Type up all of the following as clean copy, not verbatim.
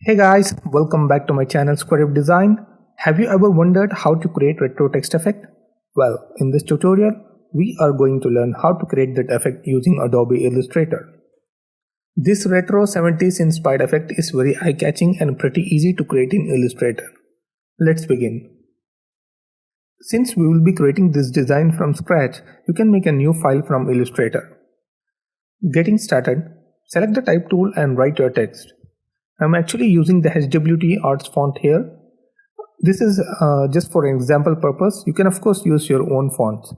Hey guys, welcome back to my channel Square Design. Have you ever wondered how to create retro text effect? Well, in this tutorial, we are going to learn how to create that effect using Adobe Illustrator. This retro 70s inspired effect is very eye-catching and pretty easy to create in Illustrator. Let's begin. Since we will be creating this design from scratch, you can make a new file from Illustrator. Getting started, select the type tool and write your text. I'm actually using the HWT Arts font here. This is just for example purpose. You can of course use your own fonts.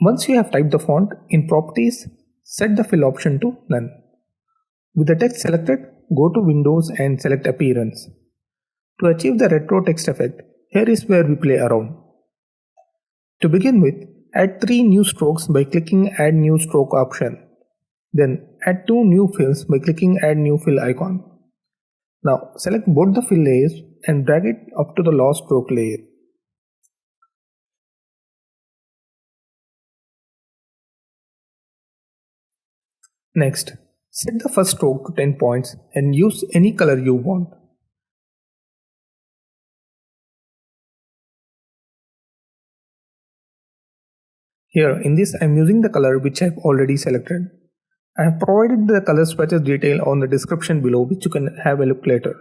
Once you have typed the font, in Properties, set the fill option to None. With the text selected, go to Windows and select Appearance. To achieve the retro text effect, here is where we play around. To begin with, add 3 new strokes by clicking Add New Stroke option. Then add 2 new fills by clicking Add New Fill icon. Now select both the fill layers and drag it up to the last stroke layer. Next, set the first stroke to 10 points and use any color you want. Here in this I am using the color which I have already selected. I have provided the color swatches detail on the description below, which you can have a look later.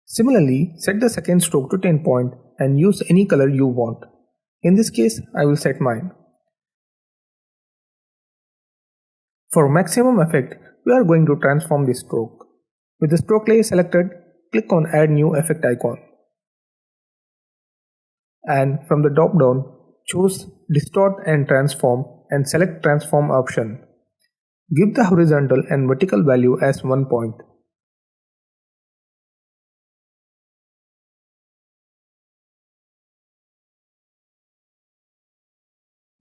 Similarly, set the second stroke to 10 point and use any color you want. In this case, I will set mine. For maximum effect, we are going to transform this stroke. With the stroke layer selected, click on Add New Effect icon. And from the drop down, choose Distort and Transform and select Transform option. Give the horizontal and vertical value as 1 point.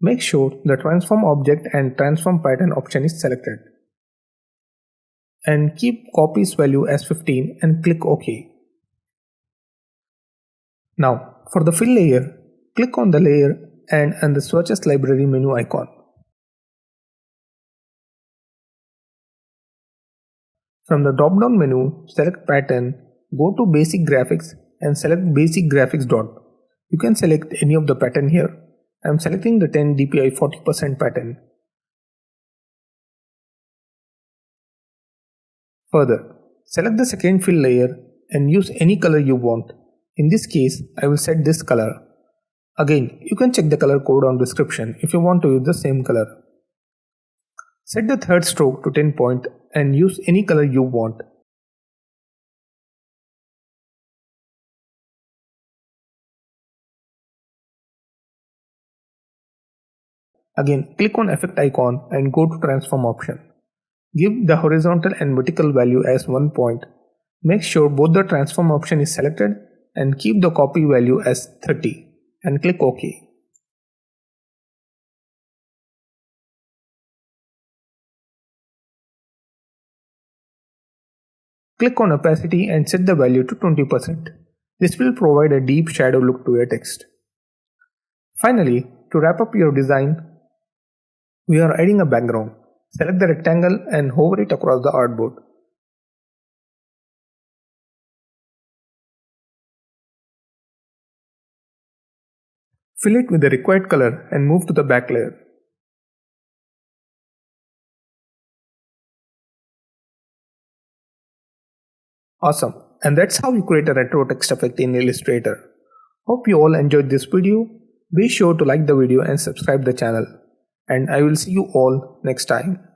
Make sure the Transform Object and Transform Pattern option is selected. And keep Copies value as 15 and click OK. Now, for the fill layer, click on the layer and the swatches library menu icon. From the drop-down menu, select Pattern, go to Basic Graphics and select Basic Graphics dot. You can select any of the pattern here. I am selecting the 10 dpi 40% pattern. Further, select the second fill layer and use any color you want. In this case, I will set this color. Again, you can check the color code on description if you want to use the same color. Set the third stroke to 10 point and use any color you want. Again, click on Effect icon and go to Transform option. Give the horizontal and vertical value as 1 point. Make sure both the Transform option is selected and keep the copy value as 30 and click OK. Click on opacity and set the value to 20%. This will provide a deep shadow look to your text. Finally, to wrap up your design, we are adding a background. Select the rectangle and hover it across the artboard. Fill it with the required color and move to the back layer. Awesome, and that's how you create a retro text effect in Illustrator. Hope you all enjoyed this video. Be sure to like the video and subscribe the channel. And I will see you all next time.